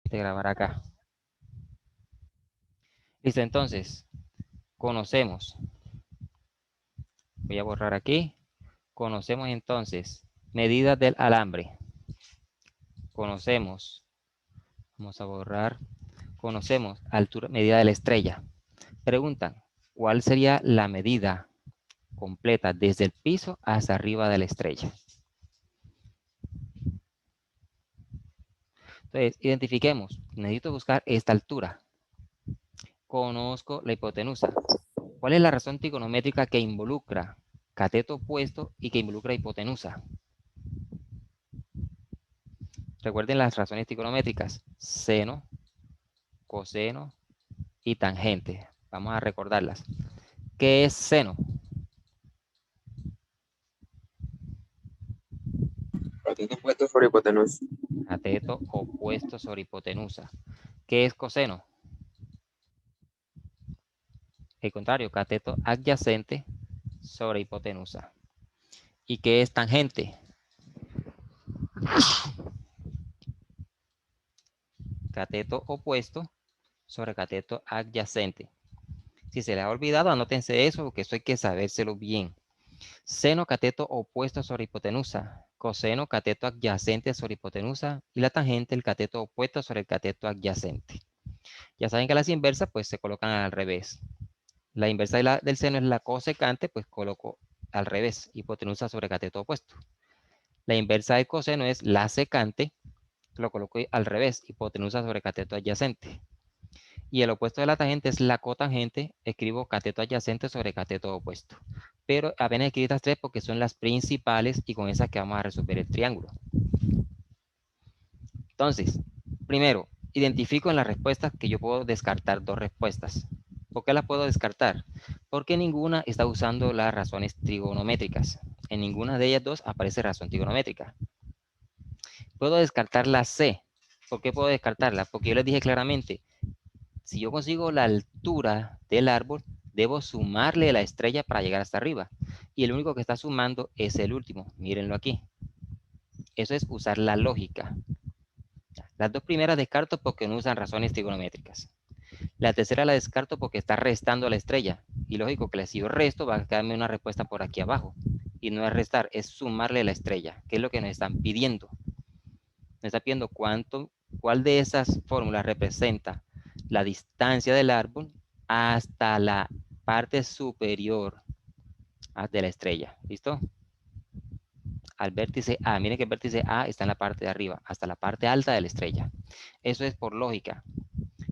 de grabar acá. Listo, entonces, conocemos. Voy a borrar aquí. Conocemos entonces medidas del alambre. Conocemos. Vamos a borrar. Conocemos altura, medida de la estrella. Preguntan, ¿cuál sería la medida completa desde el piso hasta arriba de la estrella? Entonces, identifiquemos. Necesito buscar esta altura. Conozco la hipotenusa. ¿Cuál es la razón trigonométrica que involucra cateto opuesto y que involucra hipotenusa? Recuerden las razones trigonométricas. Seno, coseno y tangente. Vamos a recordarlas. ¿Qué es seno? Cateto opuesto sobre hipotenusa. Cateto opuesto sobre hipotenusa. ¿Qué es coseno? El contrario, cateto adyacente sobre hipotenusa. ¿Y qué es tangente? Cateto opuesto sobre cateto adyacente. Si se les ha olvidado, anótense eso, porque eso hay que sabérselo bien. Seno, cateto opuesto sobre hipotenusa. Coseno, cateto adyacente sobre hipotenusa. Y la tangente, el cateto opuesto sobre el cateto adyacente. Ya saben que las inversas, pues, se colocan al revés. La inversa del seno es la cosecante, pues coloco al revés, hipotenusa sobre cateto opuesto. La inversa del coseno es la secante, lo coloco al revés, hipotenusa sobre cateto adyacente. Y el opuesto de la tangente es la cotangente, escribo cateto adyacente sobre cateto opuesto. Pero apenas escribí estas tres porque son las principales y con esas que vamos a resolver el triángulo. Entonces, primero, identifico en las respuestas que yo puedo descartar dos respuestas. ¿Por qué las puedo descartar? Porque ninguna está usando las razones trigonométricas. En ninguna de ellas dos aparece razón trigonométrica. Puedo descartar la C. ¿Por qué puedo descartarla? Porque yo les dije claramente, si yo consigo la altura del árbol, debo sumarle la estrella para llegar hasta arriba. Y el único que está sumando es el último. Mírenlo aquí. Eso es usar la lógica. Las dos primeras descarto porque no usan razones trigonométricas. La tercera la descarto porque está restando a la estrella. Y lógico que si yo resto va a quedarme una respuesta por aquí abajo. Y no es restar, es sumarle la estrella, que es lo que nos están pidiendo. Nos está pidiendo cuál de esas fórmulas representa la distancia del árbol hasta la parte superior de la estrella. ¿Listo? Al vértice A. Miren que el vértice A está en la parte de arriba, hasta la parte alta de la estrella. Eso es por lógica.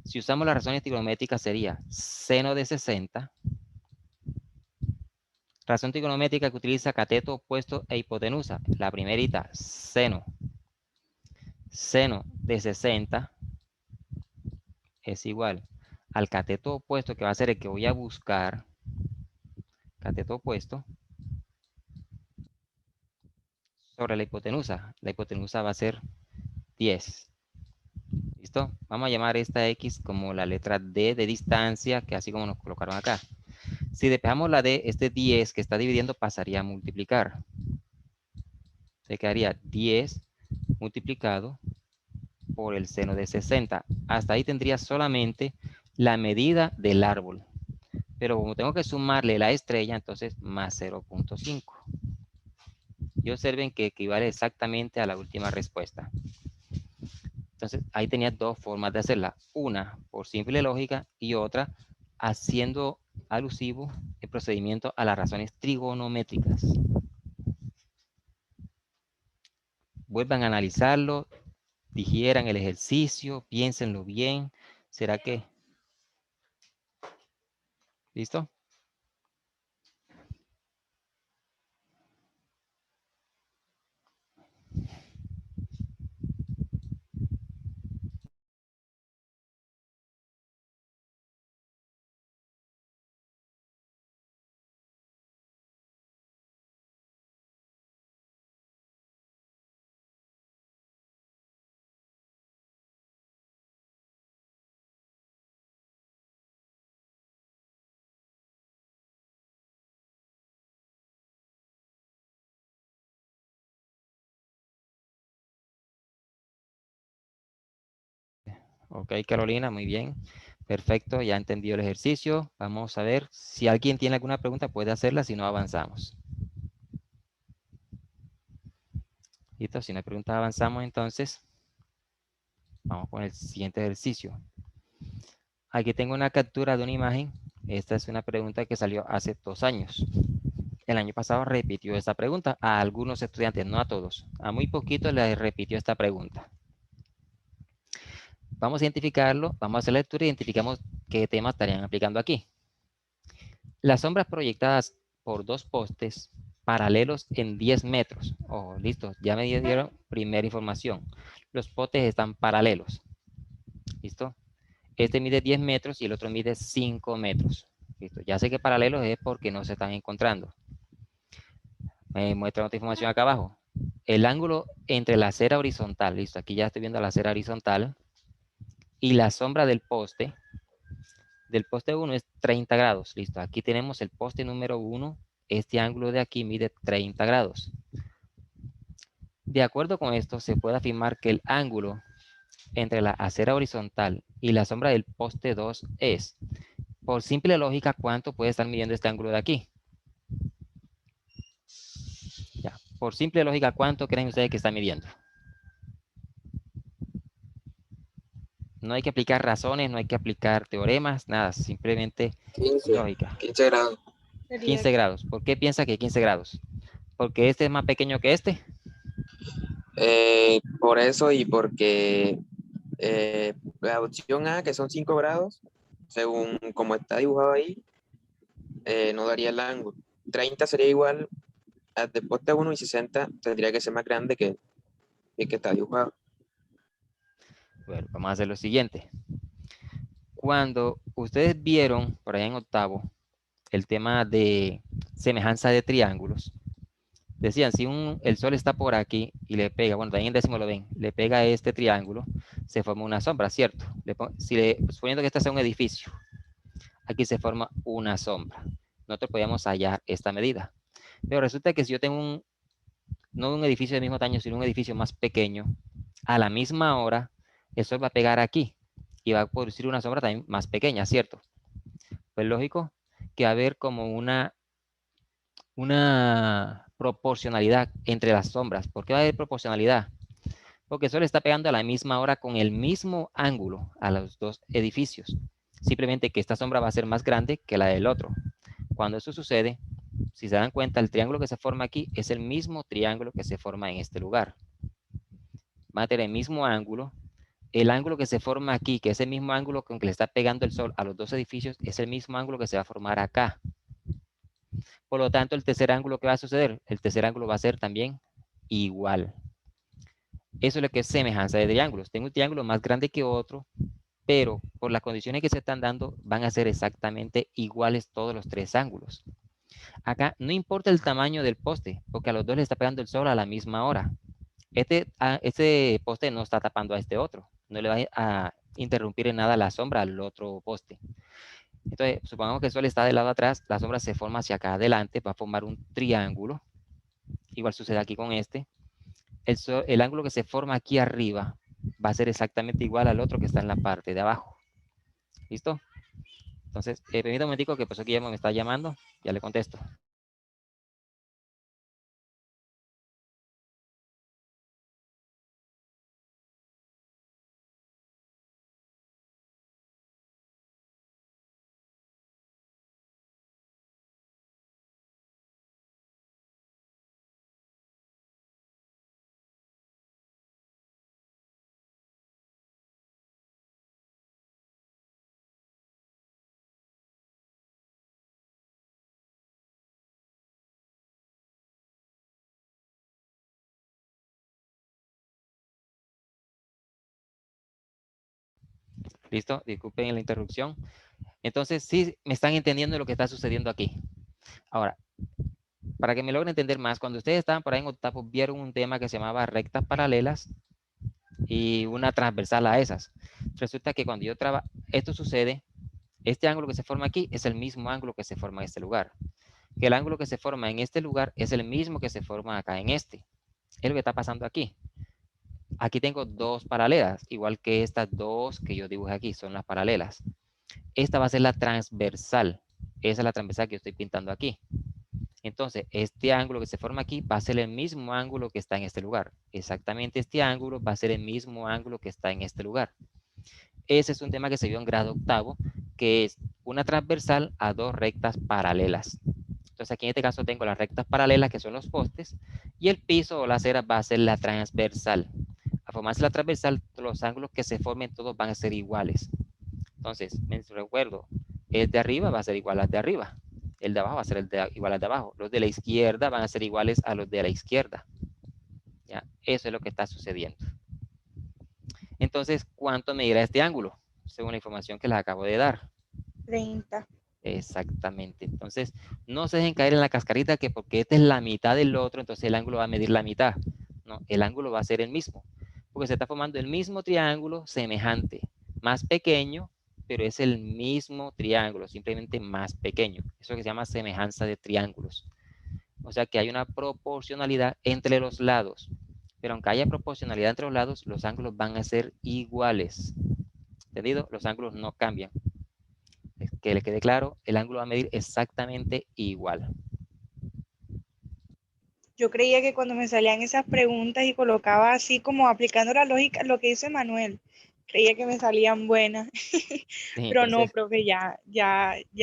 Si usamos las razones trigonométricas sería seno de 60. Razón trigonométrica que utiliza cateto opuesto e hipotenusa. La primerita, seno. Seno de 60 es igual al cateto opuesto, que va a ser el que voy a buscar. Cateto opuesto sobre la hipotenusa. La hipotenusa va a ser 10. ¿Listo? Vamos a llamar esta X como la letra D de distancia, que así como nos colocaron acá. Si despejamos la D, este 10 que está dividiendo pasaría a multiplicar. Se quedaría 10 multiplicado por el seno de 60. Hasta ahí tendría solamente la medida del árbol. Pero como tengo que sumarle la estrella, entonces más 0.5. Y observen que equivale exactamente a la última respuesta. Entonces, ahí tenía dos formas de hacerla. Una por simple lógica y otra haciendo alusivo el procedimiento a las razones trigonométricas. Vuelvan a analizarlo, digieran el ejercicio, piénsenlo bien. ¿Será que? ¿Listo? Ok, Carolina, muy bien. Perfecto, ya entendió el ejercicio. Vamos a ver si alguien tiene alguna pregunta, puede hacerla, si no avanzamos. Listo, si no hay preguntas, avanzamos entonces. Vamos con el siguiente ejercicio. Aquí tengo una captura de una imagen. Esta es una pregunta que salió hace 2 años. El año pasado repitió esta pregunta a algunos estudiantes, no a todos. A muy poquitos les repitió esta pregunta. Vamos a identificarlo, vamos a hacer la lectura y identificamos qué temas estarían aplicando aquí. Las sombras proyectadas por 2 postes paralelos en 10 metros. Oh, listo, ya me dieron primera información. Los postes están paralelos. ¿Listo? Este mide 10 metros y el otro mide 5 metros. ¿Listo? Ya sé que paralelos es porque no se están encontrando. Me muestra otra información acá abajo. El ángulo entre la acera horizontal, listo, aquí ya estoy viendo la acera horizontal, y la sombra del poste 1 es 30 grados, listo. Aquí tenemos el poste número 1, este ángulo de aquí mide 30 grados. De acuerdo con esto, se puede afirmar que el ángulo entre la acera horizontal y la sombra del poste 2 es, por simple lógica, ¿cuánto puede estar midiendo este ángulo de aquí? Ya, por simple lógica, ¿cuánto creen ustedes que está midiendo? No hay que aplicar razones, no hay que aplicar teoremas, nada, simplemente 15, lógica. 15 grados. 15 grados. ¿Por qué piensa que 15 grados? ¿Porque este es más pequeño que este? Por eso y porque la opción A, que son 5 grados, según como está dibujado ahí, no daría el ángulo. 30 sería igual al de poste 1 y 60 tendría que ser más grande que el que está dibujado. Bueno, vamos a hacer lo siguiente. Cuando ustedes vieron, por allá en octavo, el tema de semejanza de triángulos, decían, si el sol está por aquí y le pega, bueno, también en décimo lo ven, le pega a este triángulo, se forma una sombra, ¿cierto? Suponiendo que este sea un edificio, aquí se forma una sombra. Nosotros podíamos hallar esta medida. Pero resulta que si yo tengo no un edificio del mismo tamaño, sino un edificio más pequeño, a la misma hora, el sol va a pegar aquí y va a producir una sombra también más pequeña, ¿cierto? Pues lógico que va a haber como una proporcionalidad entre las sombras. ¿Por qué va a haber proporcionalidad? Porque el sol está pegando a la misma hora con el mismo ángulo a los 2 edificios. Simplemente que esta sombra va a ser más grande que la del otro. Cuando eso sucede, si se dan cuenta, el triángulo que se forma aquí es el mismo triángulo que se forma en este lugar. Va a tener el mismo ángulo. El ángulo que se forma aquí, que es el mismo ángulo con que le está pegando el sol a los 2 edificios, es el mismo ángulo que se va a formar acá. Por lo tanto, el tercer ángulo que va a suceder, el tercer ángulo va a ser también igual. Eso es lo que es semejanza de triángulos. Tengo un triángulo más grande que otro, pero por las condiciones que se están dando, van a ser exactamente iguales todos los 3 ángulos. Acá no importa el tamaño del poste, porque a los 2 le está pegando el sol a la misma hora. Este poste no está tapando a este otro, no le va a interrumpir en nada la sombra al otro poste. Entonces, supongamos que el sol está del lado de atrás, la sombra se forma hacia acá adelante, va a formar un triángulo. Igual sucede aquí con este. El ángulo que se forma aquí arriba va a ser exactamente igual al otro que está en la parte de abajo. ¿Listo? Entonces, permítame un momentico que el profesor Guillermo me está llamando, ya le contesto. ¿Listo? Disculpen la interrupción. Entonces, sí me están entendiendo lo que está sucediendo aquí. Ahora, para que me logren entender más, cuando ustedes estaban por ahí en octavo, vieron un tema que se llamaba rectas paralelas y una transversal a esas. Resulta que cuando yo trabajo, esto sucede, este ángulo que se forma aquí es el mismo ángulo que se forma en este lugar. Que el ángulo que se forma en este lugar es el mismo que se forma acá en este. Es lo que está pasando aquí. Aquí tengo dos paralelas, igual que estas dos que yo dibujé aquí, son las paralelas. Esta va a ser la transversal. Esa es la transversal que yo estoy pintando aquí. Entonces, este ángulo que se forma aquí va a ser el mismo ángulo que está en este lugar. Exactamente este ángulo va a ser el mismo ángulo que está en este lugar. Ese es un tema que se vio en grado octavo, que es una transversal a dos rectas paralelas. Entonces, aquí en este caso tengo las rectas paralelas, que son los postes, y el piso o la acera va a ser la transversal. Al formarse la transversal, los ángulos que se formen todos van a ser iguales. Entonces, me recuerdo, el de arriba va a ser igual al de arriba. El de abajo va a ser igual al de abajo. Los de la izquierda van a ser iguales a los de la izquierda. ¿Ya? Eso es lo que está sucediendo. Entonces, ¿cuánto medirá este ángulo? Según la información que les acabo de dar. 30. Exactamente. Entonces, no se dejen caer en la cascarita que porque esta es la mitad del otro, entonces el ángulo va a medir la mitad. No, el ángulo va a ser el mismo. Porque se está formando el mismo triángulo semejante, más pequeño, pero es el mismo triángulo, simplemente más pequeño. Eso que se llama semejanza de triángulos. O sea que hay una proporcionalidad entre los lados. Pero aunque haya proporcionalidad entre los lados, los ángulos van a ser iguales. ¿Entendido? Los ángulos no cambian. Que le quede claro, el ángulo va a medir exactamente igual. Yo creía que cuando me salían esas preguntas y colocaba así como aplicando la lógica, lo que dice Manuel, creía que me salían buenas. Sí, Pero no, entonces, profe, ya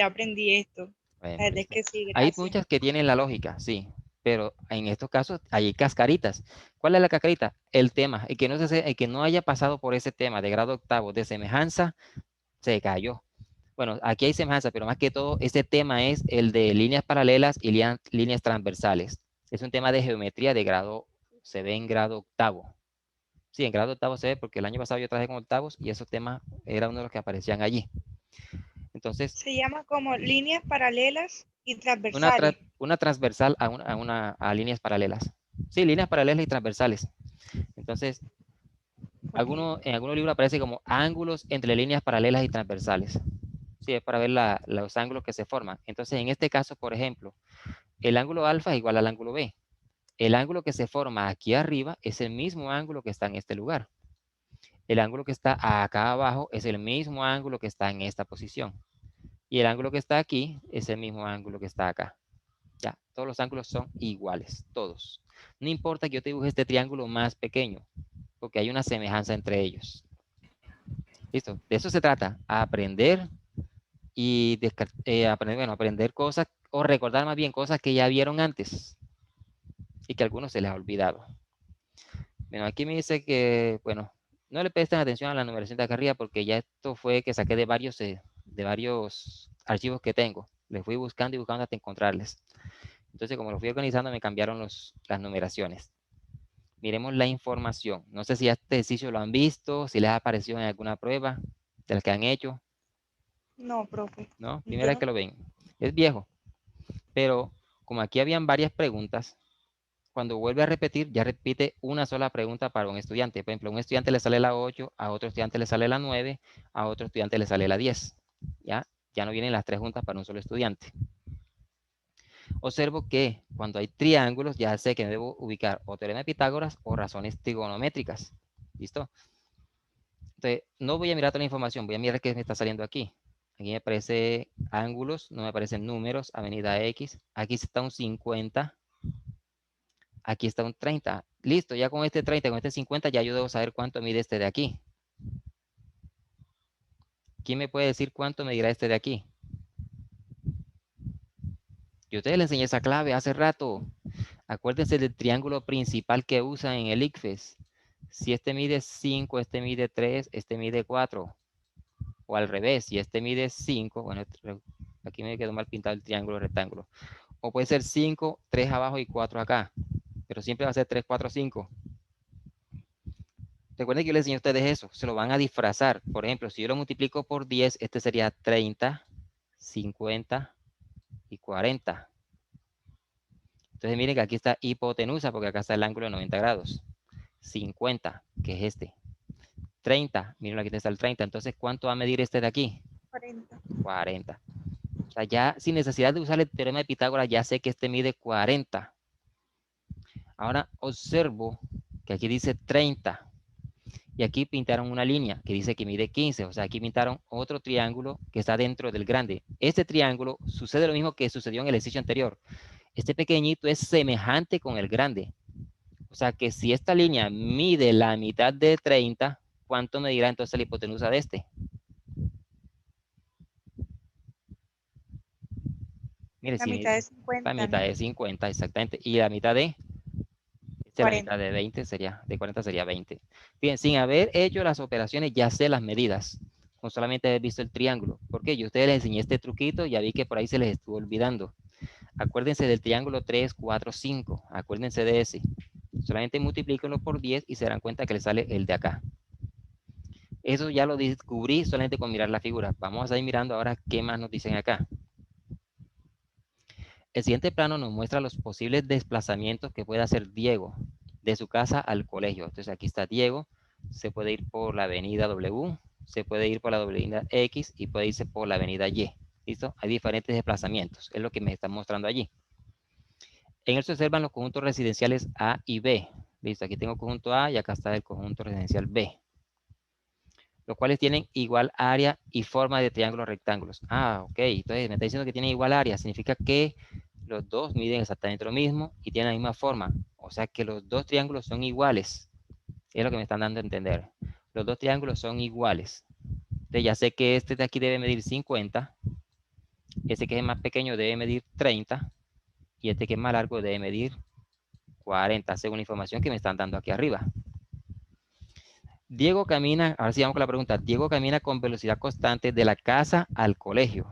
aprendí esto. bueno, La verdad es listo. que sí, Hay gracias. muchas que tienen la lógica, sí, pero en estos casos hay cascaritas. ¿Cuál es la cascarita? El tema. El que no haya pasado por ese tema de grado octavo de semejanza, se cayó. Bueno, aquí hay semejanza, pero más que todo, este tema es el de líneas paralelas y líneas transversales. Es un tema de geometría de grado, se ve en grado octavo. Sí, en grado octavo se ve porque el año pasado yo traje con octavos y esos temas era uno de los que aparecían allí. Entonces, Se llama como líneas paralelas y una, transversales. una transversal a líneas paralelas. Sí, líneas paralelas y transversales. Entonces, Ok. en algunos libros aparece como ángulos entre líneas paralelas y transversales. Sí, es para ver los ángulos que se forman. Entonces, en este caso, por ejemplo, el ángulo alfa es igual al ángulo B. El ángulo que se forma aquí arriba es el mismo ángulo que está en este lugar. El ángulo que está acá abajo es el mismo ángulo que está en esta posición. Y el ángulo que está aquí es el mismo ángulo que está acá. Ya, todos los ángulos son iguales, todos. No importa que yo te dibuje este triángulo más pequeño, porque hay una semejanza entre ellos. Listo, de eso se trata, aprender y aprender cosas o recordar más bien cosas que ya vieron antes y que a algunos se les ha olvidado. Bueno, aquí me dice que, bueno, no le presten atención a la numeración de acá arriba porque ya esto fue que saqué de varios archivos que tengo. Les fui buscando y buscando hasta encontrarles. Entonces, como lo fui organizando, me cambiaron las numeraciones. Miremos la información. No sé si este ejercicio lo han visto, si les ha aparecido en alguna prueba de las que han hecho, No, profe. ¿no? Primera Yo vez no. que lo ven. Es viejo, pero como aquí habían varias preguntas, cuando vuelve a repetir, ya repite una sola pregunta para un estudiante. Por ejemplo, a un estudiante le sale la 8, a otro estudiante le sale la 9, a otro estudiante le sale la 10. ¿Ya? Ya no vienen las tres juntas para un solo estudiante. Observo que cuando hay triángulos, ya sé que debo ubicar o teorema de Pitágoras o razones trigonométricas. ¿Listo? Entonces, no voy a mirar toda la información, voy a mirar qué me está saliendo aquí. Aquí me aparece ángulos, no me aparecen números, avenida X. Aquí está un 50. Aquí está un 30. Listo, ya con este 30, con este 50, ya yo debo saber cuánto mide este de aquí. ¿Quién me puede decir cuánto medirá este de aquí? Yo a ustedes les enseñé esa clave hace rato. Acuérdense del triángulo principal que usan en el ICFES. Si este mide 5, este mide 3, este mide 4. O al revés, si este mide 5, bueno, aquí me quedó mal pintado el triángulo rectángulo. O puede ser 5, 3 abajo y 4 acá. Pero siempre va a ser 3, 4, 5. Recuerden que yo les enseñé a ustedes eso. Se lo van a disfrazar. Por ejemplo, si yo lo multiplico por 10, este sería 30, 50 y 40. Entonces miren que aquí está hipotenusa porque acá está el ángulo de 90 grados. 50, que es este. 30, miren aquí está el 30. Entonces, ¿cuánto va a medir este de aquí? 40. 40. O sea, ya sin necesidad de usar el teorema de Pitágoras, ya sé que este mide 40. Ahora observo que aquí dice 30. Y aquí pintaron una línea que dice que mide 15. O sea, aquí pintaron otro triángulo que está dentro del grande. Este triángulo sucede lo mismo que sucedió en el ejercicio anterior. Este pequeñito es semejante con el grande. O sea que si esta línea mide la mitad de 30, ¿cuánto medirá entonces la hipotenusa de este? Mire, La si mitad mide de 50, la mitad ¿no? de 50, exactamente. Y la mitad de, la 40. mitad de 20 sería, de 40 sería 20. Bien, sin haber hecho las operaciones, ya sé las medidas. Con solamente haber visto el triángulo. ¿Por qué? Yo a ustedes les enseñé este truquito, ya vi que por ahí se les estuvo olvidando. Acuérdense del triángulo 3, 4, 5. Acuérdense de ese. Solamente multiplíquenlo por 10 y se darán cuenta que les sale el de acá. Eso ya lo descubrí solamente con mirar la figura. Vamos a ir mirando ahora qué más nos dicen acá. El siguiente plano nos muestra los posibles desplazamientos que puede hacer Diego de su casa al colegio. Entonces aquí está Diego, se puede ir por la avenida W, se puede ir por la avenida X y puede irse por la avenida Y. ¿Listo? Hay diferentes desplazamientos, es lo que me están mostrando allí. En él se observan los conjuntos residenciales A y B. Listo, aquí tengo el conjunto A y acá está el conjunto residencial B, los cuales tienen igual área y forma de triángulos rectángulos. Ah, ok, entonces me está diciendo que tienen igual área, significa que los dos miden exactamente lo mismo y tienen la misma forma. O sea que los dos triángulos son iguales. Es lo que me están dando a entender. Los dos triángulos son iguales. Entonces ya sé que este de aquí debe medir 50, este que es más pequeño debe medir 30 y este que es más largo debe medir 40, según la información que me están dando aquí arriba. Diego camina, ahora sí vamos con la pregunta. Diego camina con velocidad constante de la casa al colegio,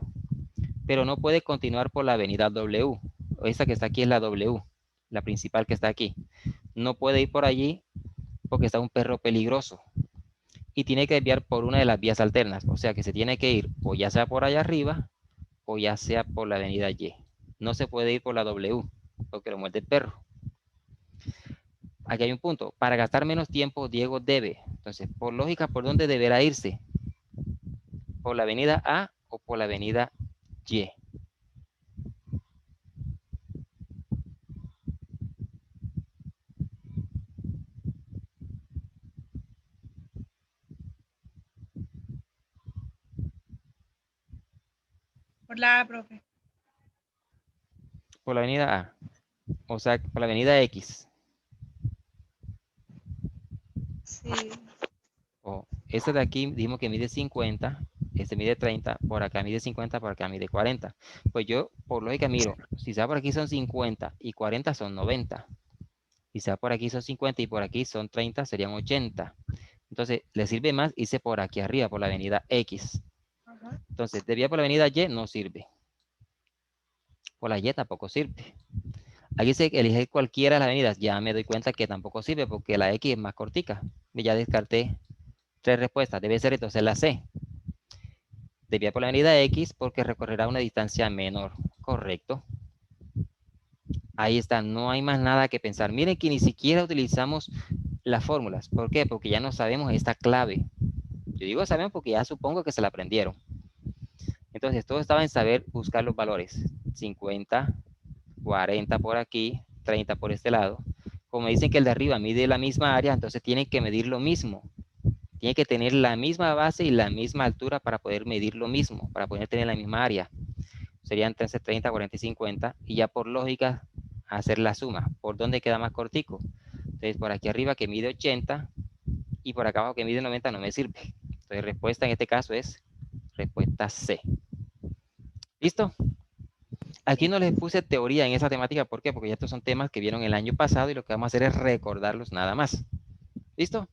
pero no puede continuar por la avenida W. Esa que está aquí es la W, la principal que está aquí. No puede ir por allí porque está un perro peligroso y tiene que desviar por una de las vías alternas. O sea que se tiene que ir o ya sea por allá arriba o ya sea por la avenida Y. No se puede ir por la W porque lo muerde el perro. Aquí hay un punto. Para gastar menos tiempo, Diego debe. Entonces, por lógica, ¿por dónde deberá irse? ¿Por la avenida A o por la avenida Y? Por la A, profe. Por la avenida A. O sea, por la avenida X. Sí. O este de aquí dijimos que mide 50, este mide 30, por acá mide 50, por acá mide 40. Pues yo, por lógica, miro, si sea por aquí son 50 y 40 son 90. Si sea por aquí son 50 y por aquí son 30, serían 80. Entonces, le sirve más irse por aquí arriba, por la avenida X. Ajá. Entonces, desviar por la avenida Y no sirve. Por la Y tampoco sirve. Aquí dice elegir cualquiera de las avenidas. Ya me doy cuenta que tampoco sirve porque la X es más cortica. Ya descarté 3 respuestas. Debe ser entonces la C. Desviar por la avenida X porque recorrerá una distancia menor. Correcto. Ahí está, no hay más nada que pensar. Miren que ni siquiera utilizamos las fórmulas. ¿Por qué? Porque ya no sabemos esta clave. Yo digo sabemos porque ya supongo que se la aprendieron. Entonces, todo estaba en saber buscar los valores. 50, 40 por aquí, 30 por este lado. Como dicen que el de arriba mide la misma área, entonces tienen que medir lo mismo. Tiene que tener la misma base y la misma altura para poder medir lo mismo, para poder tener la misma área. Serían entonces 30, 40 y 50. Y ya por lógica, hacer la suma. ¿Por dónde queda más cortico? Entonces, por aquí arriba que mide 80 y por acá abajo que mide 90 no me sirve. Entonces, respuesta en este caso es respuesta C. ¿Listo? Aquí Sí. no les puse teoría en esa temática. ¿Por qué? Porque ya estos son temas que vieron el año pasado y lo que vamos a hacer es recordarlos nada más. ¿Listo?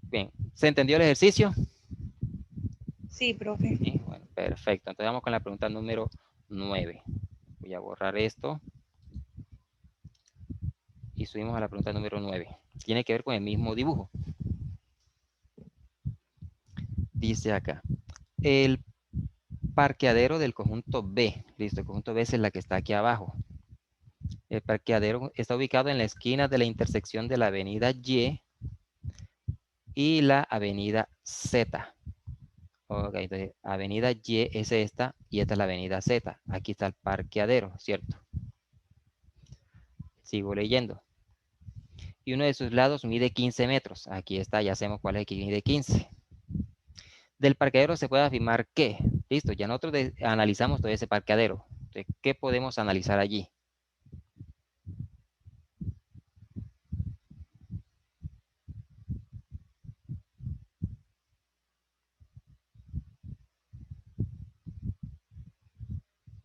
Bien. ¿Se entendió el ejercicio? Sí, profe. Sí, bueno, perfecto. Entonces vamos con la pregunta número 9. Voy a borrar esto. Y subimos a la pregunta número 9. Tiene que ver con el mismo dibujo. Dice acá. El parqueadero del conjunto B. Listo, el conjunto B es la que está aquí abajo. El parqueadero está ubicado en la esquina de la intersección de la avenida Y la avenida Z. Ok, entonces avenida Y es esta y esta es la avenida Z. Aquí está el parqueadero, ¿cierto? Sigo leyendo. y uno de sus lados mide 15 metros. Aquí está, ya sabemos cuál es el que mide 15. Del parqueadero se puede afirmar que, listo, ya nosotros analizamos todo ese parqueadero. Entonces, ¿qué podemos analizar allí?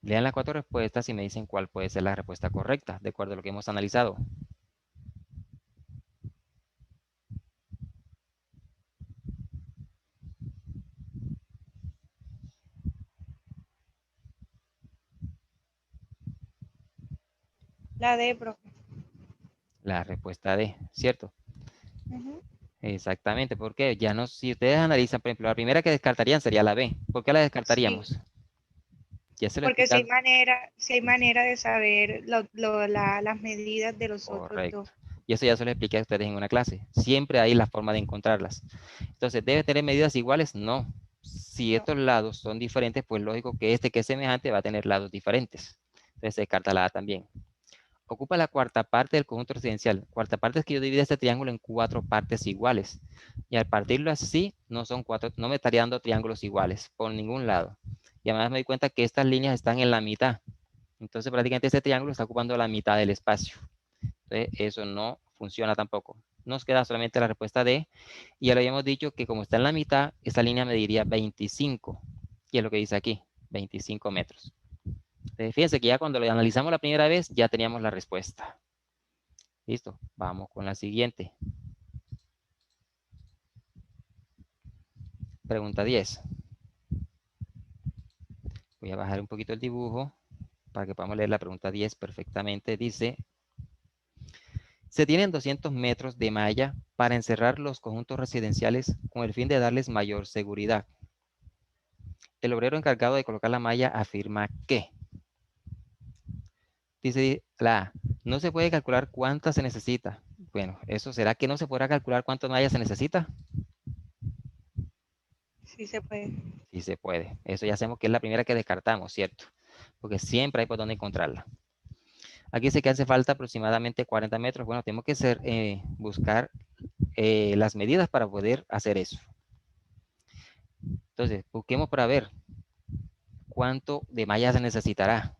Lean las 4 respuestas y me dicen cuál puede ser la respuesta correcta, de acuerdo a lo que hemos analizado. La D, profe. La respuesta D, ¿cierto? Ujú. Exactamente, porque ya no, si ustedes analizan, por ejemplo, la primera que descartarían sería la B. ¿Por qué la Sí, descartaríamos? Ya se lo he porque explicado. si hay manera de saber las medidas de los otros Correcto. dos. Y eso ya se lo expliqué a ustedes en una clase. Siempre hay la forma de encontrarlas. Entonces, ¿debe tener medidas iguales? No. Si No. estos lados son diferentes, pues lógico que este que es semejante va a tener lados diferentes. Entonces se descarta la A también. Ocupa la cuarta parte del conjunto residencial. Cuarta parte es que yo divido este triángulo en 4 partes iguales. Y al partirlo así, no son 4, no me estaría dando triángulos iguales por ningún lado. Y además me doy cuenta que estas líneas están en la mitad. Entonces prácticamente este triángulo está ocupando la mitad del espacio. Entonces eso no funciona tampoco. Nos queda solamente la respuesta D. Y ya lo habíamos dicho que como está en la mitad, esta línea mediría 25. Y es lo que dice aquí, 25 metros. Fíjense que ya cuando lo analizamos la primera vez, ya teníamos la respuesta. Listo, vamos con la siguiente. Pregunta 10. Voy a bajar un poquito el dibujo para que podamos leer la pregunta 10 perfectamente. Dice, se tienen 200 metros de malla para encerrar los conjuntos residenciales con el fin de darles mayor seguridad. El obrero encargado de colocar la malla afirma que, dice la A, no se puede calcular cuántas se necesita. Bueno, ¿eso será que no se podrá calcular cuántas mallas se necesita? Sí se puede. Sí se puede. Eso ya sabemos que es la primera que descartamos, ¿cierto? Porque siempre hay por dónde encontrarla. Aquí dice que hace falta aproximadamente 40 metros. Bueno, tenemos que buscar las medidas para poder hacer eso. Entonces, busquemos para ver cuánto de malla se necesitará.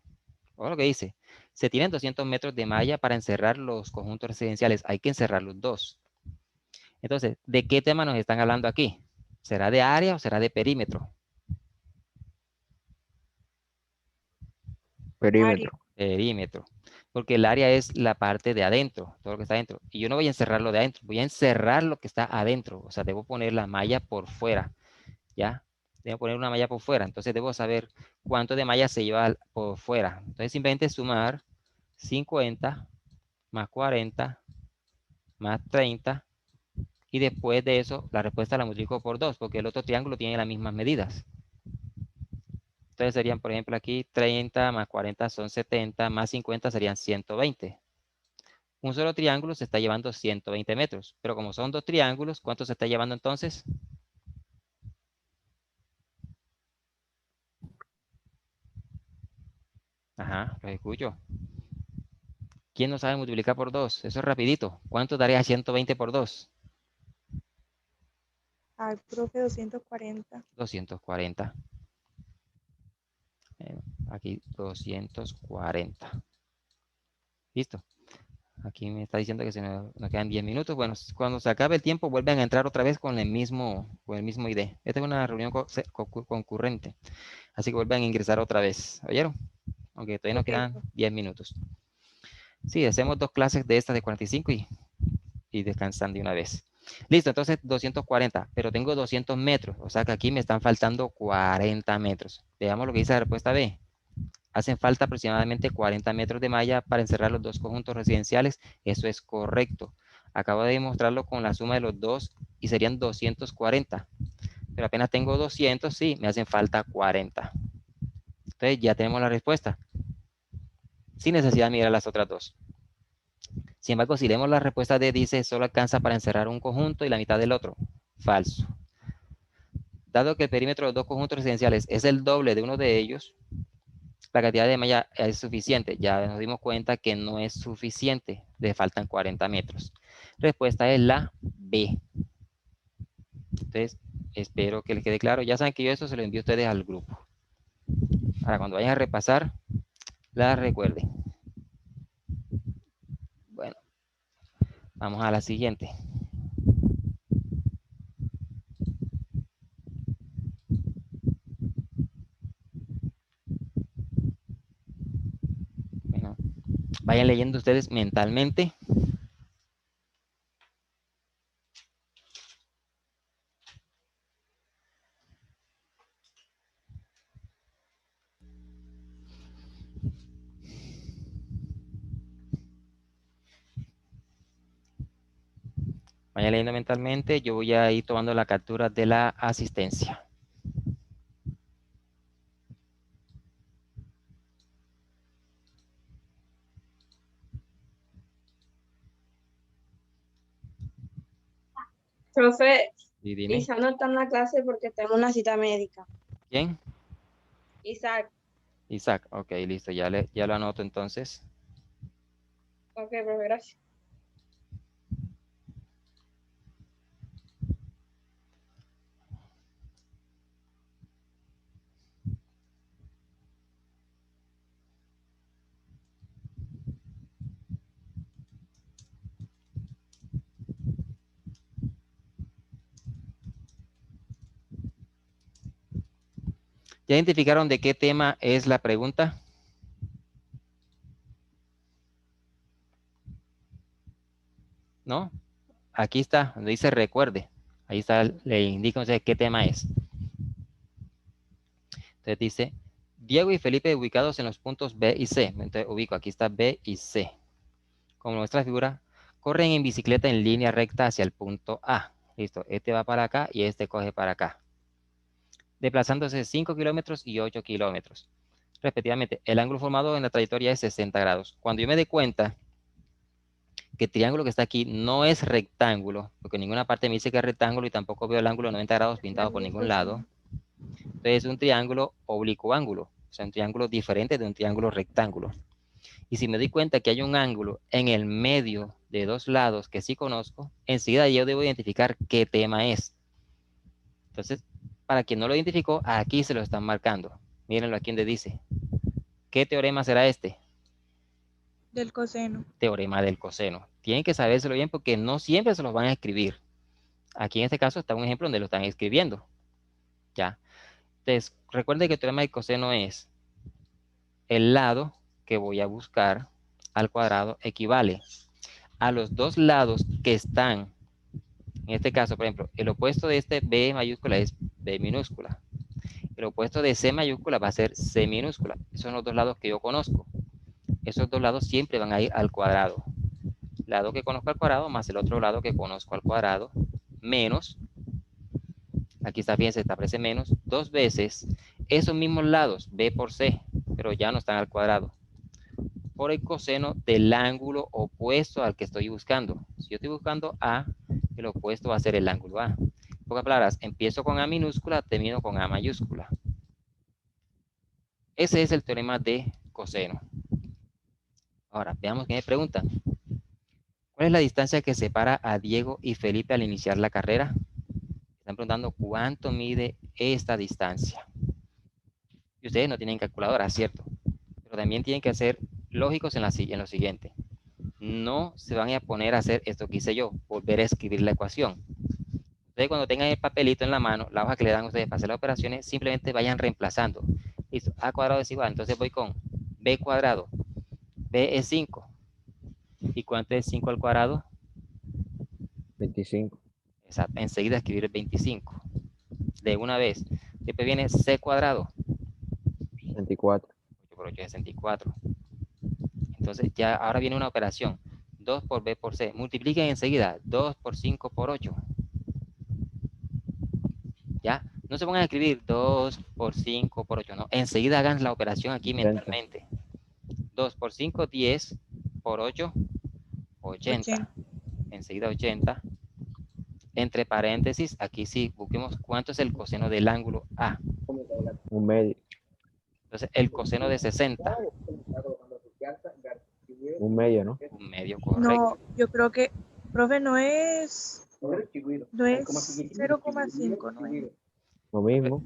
O lo que dice, se tienen 200 metros de malla para encerrar los conjuntos residenciales. Hay que encerrar los dos. Entonces, ¿de qué tema nos están hablando aquí? ¿Será de área o será de perímetro? Perímetro. Perímetro. Porque el área es la parte de adentro, todo lo que está adentro. Y yo no voy a encerrarlo de adentro, voy a encerrar lo que está adentro. O sea, debo poner la malla por fuera. ¿Ya? Debo poner una malla por fuera. Entonces debo saber cuánto de malla se lleva por fuera. Entonces simplemente sumar 50 más 40 más 30. Y después de eso, la respuesta la multiplico por 2, porque el otro triángulo tiene las mismas medidas. Entonces serían, por ejemplo, aquí 30 más 40 son 70, más 50 serían 120. Un solo triángulo se está llevando 120 metros, pero como son dos triángulos, ¿cuánto se está llevando entonces? Ajá, lo escucho. ¿Quién no sabe multiplicar por 2? Eso es rapidito. ¿Cuánto daría 120 por 2? Ay, profe, 240. 240. Aquí 240. Listo. Aquí me está diciendo que nos quedan 10 minutos. Bueno, cuando se acabe el tiempo, vuelven a entrar otra vez con el mismo ID. Esta es una reunión concurrente. Así que vuelven a ingresar otra vez. ¿Oyeron? Aunque todavía nos Ok, quedan profe. 10 minutos. Sí, hacemos 2 clases de estas de 45 y descansan de una vez. Listo, entonces 240, pero tengo 200 metros, o sea que aquí me están faltando 40 metros. Veamos lo que dice la respuesta B. Hacen falta aproximadamente 40 metros de malla para encerrar los dos conjuntos residenciales. Eso es correcto. Acabo de demostrarlo con la suma de los dos y serían 240. Pero apenas tengo 200, sí, me hacen falta 40. Entonces ya tenemos la respuesta. Sin necesidad de mirar las otras dos. Sin embargo, si leemos la respuesta D, dice solo alcanza para encerrar un conjunto y la mitad del otro. Falso. Dado que el perímetro de los dos conjuntos residenciales es el doble de uno de ellos, la cantidad de malla es suficiente. Ya nos dimos cuenta que no es suficiente, le faltan 40 metros. Respuesta es la B. Entonces, espero que les quede claro. Ya saben que yo eso se lo envío a ustedes al grupo. Para cuando vayan a repasar, la recuerden. Bueno, vamos a la siguiente. Bueno, vayan leyendo ustedes mentalmente. Vayan leyendo mentalmente. Yo voy a ir tomando la captura de la asistencia. Profe, Y dime. Isaac no está en la clase porque tengo una cita médica. ¿Quién? Isaac, Isaac. Ok, listo. Ya lo anoto entonces. ok, profe, gracias. ¿Ya identificaron de qué tema es la pregunta? ¿No? Aquí está, donde dice recuerde. Ahí está, le indica usted qué tema es. Entonces dice, Diego y Felipe ubicados en los puntos B y C. Entonces ubico, aquí está B y C. Como nuestra figura, corren en bicicleta en línea recta hacia el punto A. Listo, este va para acá y este coge para acá. Desplazándose 5 kilómetros y 8 kilómetros. Respectivamente, el ángulo formado en la trayectoria es 60 grados. Cuando yo me dé cuenta que el triángulo que está aquí no es rectángulo, porque en ninguna parte me dice que es rectángulo y tampoco veo el ángulo de 90 grados pintado por ningún lado. Entonces es un triángulo oblicuo ángulo, o sea, un triángulo diferente de un triángulo rectángulo. Y si me doy cuenta que hay un ángulo en el medio de dos lados que sí conozco, enseguida yo debo identificar qué tema es. Entonces, para quien no lo identificó, aquí se lo están marcando. Mírenlo aquí donde dice. ¿Qué teorema será este? Del coseno. Teorema del coseno. Tienen que sabérselo bien porque no siempre se los van a escribir. Aquí en este caso está un ejemplo donde lo están escribiendo. ¿Ya? Entonces, recuerden que el teorema del coseno es el lado que voy a buscar al cuadrado equivale a los dos lados que están, en este caso, por ejemplo, el opuesto de este B mayúscula es B minúscula. El opuesto de C mayúscula va a ser C minúscula. Esos son los dos lados que yo conozco. Esos dos lados siempre van a ir al cuadrado. Lado que conozco al cuadrado más el otro lado que conozco al cuadrado menos, aquí está, fíjense, aparece menos, dos veces esos mismos lados, B por C, pero ya no están al cuadrado, por el coseno del ángulo opuesto al que estoy buscando. Si yo estoy buscando A, el opuesto va a ser el ángulo A. En pocas palabras, empiezo con A minúscula, termino con A mayúscula. Ese es el teorema de coseno. Ahora, veamos qué me preguntan. ¿Cuál es la distancia que separa a Diego y Felipe al iniciar la carrera? Están preguntando cuánto mide esta distancia. Y ustedes no tienen calculadora, ¿cierto? Pero también tienen que ser lógicos en lo siguiente. No se van a poner a hacer esto que hice yo, volver a escribir la ecuación. Ustedes cuando tengan el papelito en la mano, la hoja que le dan a ustedes para hacer las operaciones, simplemente vayan reemplazando. Listo, A cuadrado es igual, entonces voy con B cuadrado. B es 5. ¿Y cuánto es 5 al cuadrado? 25. Exacto, enseguida escribir 25. De una vez. Después viene C cuadrado. 64. 8 por 8 es 64. Entonces ya ahora viene una operación. 2 por B por C. Multipliquen enseguida. 2 por 5 por 8. ¿Ya? No se pongan a escribir 2 por 5 por 8. No. Enseguida hagan la operación aquí 80. mentalmente. 2 por 5, 10. Por 8, 80. Enseguida 80. Entre paréntesis, aquí sí, busquemos cuánto es el coseno del ángulo A. Un medio. Entonces, el coseno de 60. Un medio, ¿no? Un medio, correcto. No, yo creo que Profe, no es 0,5, no es. Lo mismo.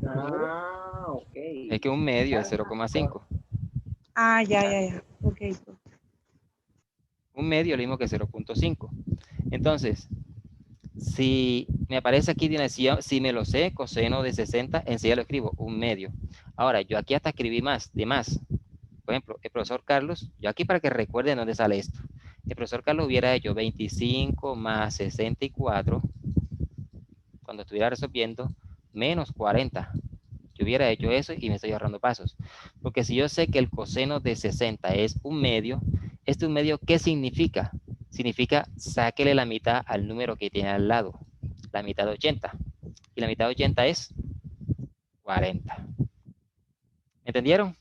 Es que un medio es 0,5. Ah, ya. Ok. Un medio es lo mismo que 0,5. Entonces, si me aparece aquí, si me lo sé, coseno de 60, enseguida lo escribo, un medio. Ahora, yo aquí hasta escribí más, de más. Por ejemplo, el profesor Carlos, yo aquí para que recuerden dónde sale esto. El profesor Carlos hubiera hecho 25 más 64, cuando estuviera resolviendo, menos 40. Yo hubiera hecho eso y me estoy ahorrando pasos. Porque si yo sé que el coseno de 60 es un medio, ¿este un medio qué significa? Significa sáquele la mitad al número que tiene al lado. La mitad de 80. Y la mitad de 80 es 40. ¿Me entendieron?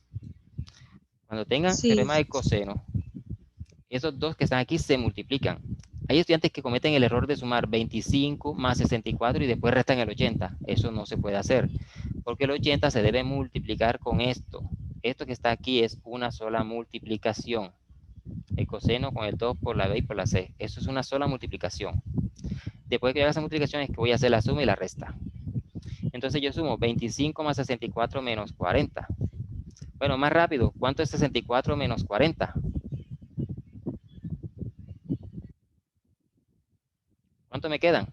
Cuando tengan Sí. teorema de coseno, esos dos que están aquí se multiplican. Hay estudiantes que cometen el error de sumar 25 más 64 y después restan el 80. Eso no se puede hacer, porque el 80 se debe multiplicar con esto. Esto que está aquí es una sola multiplicación. El coseno con el 2 por la b y por la c. Eso es una sola multiplicación. Después que yo haga esa multiplicación es que voy a hacer la suma y la resta. Entonces yo sumo 25 más 64 menos 40. Bueno, más rápido, ¿cuánto es 64 menos 40? ¿Cuánto me quedan?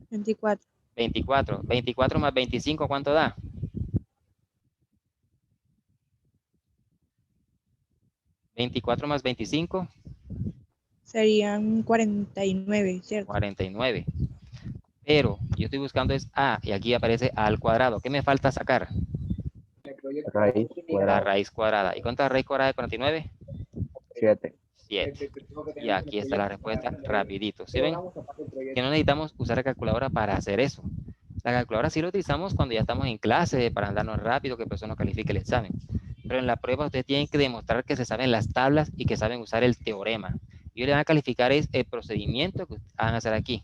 24. 24. 24 más 25, ¿cuánto da? 24 más 25, Serían 49, ¿cierto? 49. Pero yo estoy buscando es a, y aquí aparece a al cuadrado. ¿Qué me falta sacar? Raíz La cuadrada. raíz cuadrada. ¿Y cuánto es la raíz cuadrada de 49? 7. 7. Y aquí está la respuesta rapidito. ¿Sí ven? Que no necesitamos usar la calculadora para hacer eso. La calculadora sí la utilizamos cuando ya estamos en clase para andarnos rápido, que el profesor nos califique el examen. Pero en la prueba ustedes tienen que demostrar que se saben las tablas y que saben usar el teorema. Y ellos le van a calificar es el procedimiento que van a hacer aquí.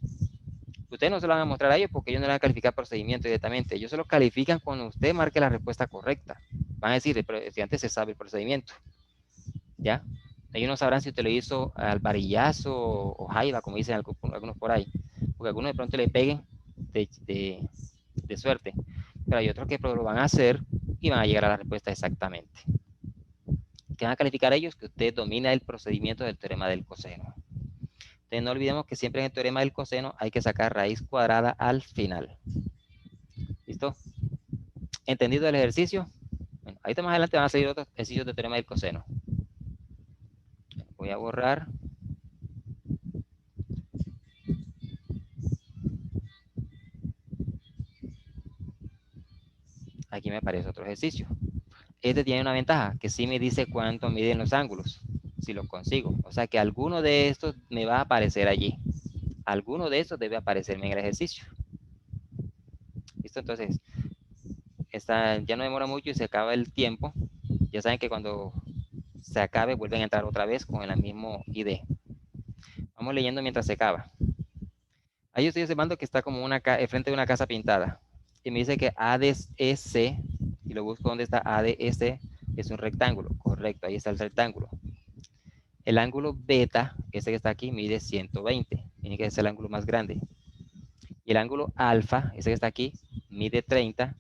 Ustedes no se lo van a mostrar a ellos porque ellos no le van a calificar procedimiento directamente. Ellos se lo califican cuando usted marque la respuesta correcta. Van a decir, el estudiante se sabe el procedimiento. ¿Ya? Ellos no sabrán si usted lo hizo al varillazo o jaiba, como dicen algunos por ahí. Porque algunos de pronto le peguen de suerte. Pero hay otros que lo van a hacer y van a llegar a la respuesta exactamente. ¿Qué van a calificar ellos? Que usted domina el procedimiento del teorema del coseno. Entonces no olvidemos que siempre en el teorema del coseno hay que sacar raíz cuadrada al final. ¿Listo? ¿Entendido el ejercicio? Bueno, ahorita más adelante van a salir otros ejercicios de teorema del coseno. Voy a borrar. Aquí me aparece otro ejercicio. Este tiene una ventaja, que sí me dice cuánto miden los ángulos, si los consigo. O sea que alguno de estos me va a aparecer allí. Alguno de estos debe aparecerme en el ejercicio. ¿Listo? Entonces, ya no demora mucho y se acaba el tiempo. Ya saben que cuando se acabe vuelven a entrar otra vez con el mismo ID. Vamos leyendo mientras se acaba. Ahí estoy observando que está como frente de una casa pintada. Y me dice que ADS, y lo busco donde está ADS, es un rectángulo. Correcto, ahí está el rectángulo. El ángulo beta, ese que está aquí, mide 120. Tiene que ser el ángulo más grande. Y el ángulo alfa, ese que está aquí, mide 30.